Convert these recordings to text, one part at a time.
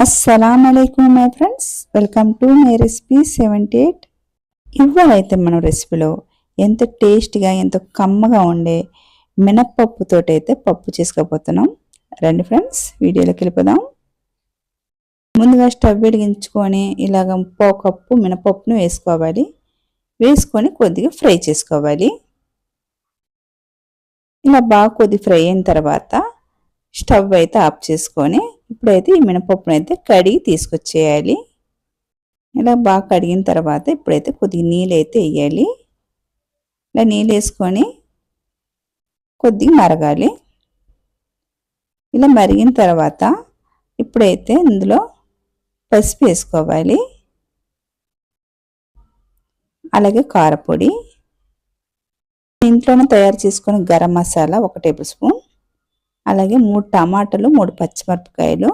అస్సలాముఅలైకుం my friends, welcome to my recipe 78. ఇవాళైతే మనం రెసిపీలో ఎంతో టేస్టీగా ఎంతో కమ్మగా ఉండే మినప్పప్పుతోటైతే పప్పు చేసుకోబోతున్నాం. రండి ఫ్రెండ్స్, వీడియోలోకి వెళ్ళిపోదాం. ముందుగా స్టవ్ వెలిగించుకొని ఇలాగ 1/4 కప్పు మినపప్పును వేసుకోవాలి. వేసుకొని కొద్దిగా ఫ్రై చేసుకోవాలి. ఇలా బాగా కొద్దిగా ఫ్రై అయిన తర్వాత స్టవ్ అయితే ఆఫ్ చేసుకొని ఇప్పుడైతే ఈ మినపప్పును అయితే కడిగి తీసుకొచ్చేయాలి. ఇలా బాగా కడిగిన తర్వాత ఇప్పుడైతే కొద్దిగా నీళ్ళు అయితే వేయాలి. ఇలా నీళ్ళు వేసుకొని కొద్దిగా మరగాలి. ఇలా మరిగిన తర్వాత ఇప్పుడైతే ఇందులో పసుపు వేసుకోవాలి, అలాగే కారపొడి, ఇంట్లోనే తయారు చేసుకుని గరం మసాలా 1 టేబుల్ స్పూన్, అలాగే 3 టమాటాలు, 3 పచ్చిమిరపకాయలు,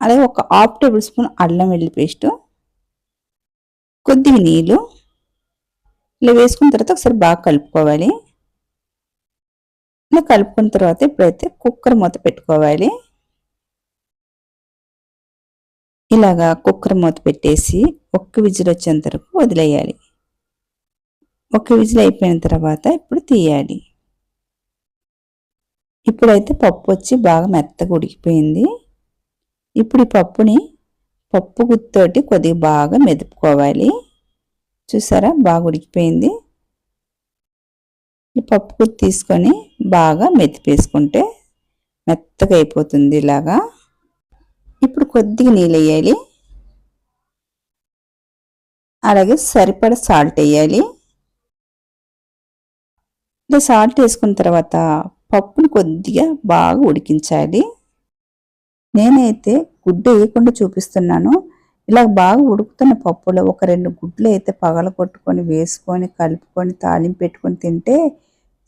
అలాగే 1/2 టేబుల్ స్పూన్ అల్లం వెల్లుల్లి పేస్ట్, కొద్దిగా నీళ్ళు ఇలా వేసుకున్న తర్వాత ఒకసారి బాగా కలుపుకోవాలి. ఇలా కలుపుకున్న తర్వాత ఇప్పుడైతే కుక్కర్ మూత పెట్టుకోవాలి. ఇలాగా కుక్కర్ మూత పెట్టేసి 1 విజిల్ వచ్చేంత వరకు వదిలేయాలి. 1 విజిల్ అయిపోయిన తర్వాత ఇప్పుడు తీయాలి. ఇప్పుడైతే పప్పు వచ్చి బాగా మెత్తగా ఉడికిపోయింది. ఇప్పుడు ఈ పప్పు గుత్తోటి కొద్దిగా బాగా మెదుపుకోవాలి. చూసారా, బాగా ఉడికిపోయింది. ఈ పప్పు గుత్తి తీసుకొని బాగా మెదిపేసుకుంటే మెత్తగా అయిపోతుంది. ఇలాగా ఇప్పుడు కొద్దిగా నీళ్ళు వేయాలి, అలాగే సరిపడ సాల్ట్ వేయాలి. ఇలా సాల్ట్ వేసుకున్న తర్వాత పప్పును కొద్దిగా బాగా ఉడికించాలి. నేనైతే గుడ్డు వేయకుండా చూపిస్తున్నాను. ఇలా బాగా ఉడుకుతున్న పప్పులో 1-2 గుడ్లు అయితే పగలగొట్టుకొని వేసుకొని కలుపుకొని తాలింపు పెట్టుకొని తింటే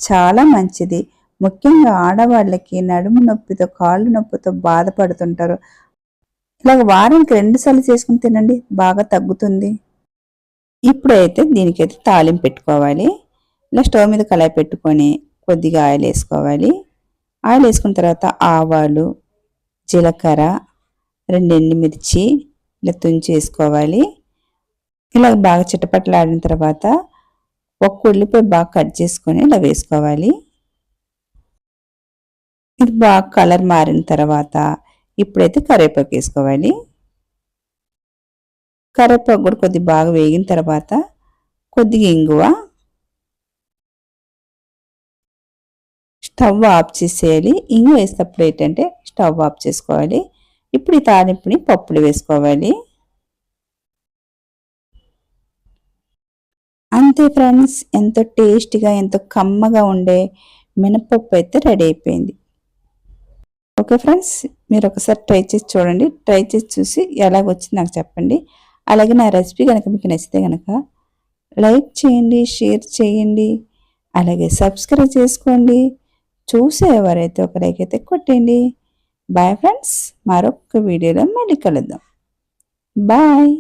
చాలా మంచిది. ముఖ్యంగా ఆడవాళ్ళకి నడుము నొప్పితో కాళ్ళు నొప్పితో బాధపడుతుంటారు. ఇలాగ వారానికి 2 సార్లు చేసుకుని తినండి, బాగా తగ్గుతుంది. ఇప్పుడైతే దీనికైతే తాలింపు పెట్టుకోవాలి. ఇలా స్టవ్ మీద కళాయి పెట్టుకొని కొద్దిగా ఆయిల్ వేసుకోవాలి. ఆయిల్ వేసుకున్న తర్వాత ఆవాలు, జీలకర్ర, 2 ఎండుమిర్చి ఇలా తుంచి వేసుకోవాలి. ఇలా బాగా చిటపటలాడిన తర్వాత 1 ఉల్లిపాయ బాగా కట్ చేసుకొని ఇలా వేసుకోవాలి. ఇది బాగా కలర్ మారిన తర్వాత ఇప్పుడైతే కరివేపాకు వేసుకోవాలి. కరివేపాకు కూడా కొద్దిగా బాగా వేగిన తర్వాత కొద్దిగా ఇంగువ, స్టవ్ ఆఫ్ చేసేయాలి. ఇంగువ వేసేటప్పుడు ఏంటంటే స్టవ్ ఆఫ్ చేసుకోవాలి. ఇప్పుడు ఈ తాలింపుని పప్పులు వేసుకోవాలి. అంతే ఫ్రెండ్స్, ఎంతో టేస్టీగా ఎంతో కమ్మగా ఉండే మినపప్పు అయితే రెడీ అయిపోయింది. ఓకే ఫ్రెండ్స్, మీరు ఒకసారి ట్రై చేసి చూడండి. ట్రై చేసి చూసి ఎలాగొచ్చింది నాకు చెప్పండి. అలాగే నా రెసిపీ కనుక మీకు నచ్చితే కనుక లైక్ చేయండి, షేర్ చేయండి, అలాగే సబ్స్క్రైబ్ చేసుకోండి. చూసే ఎవరైతే ఒక లైక్ అయితే కొట్టండి. బాయ్ ఫ్రెండ్స్, మరొక వీడియోలో మళ్ళీ కలుద్దాం. బాయ్.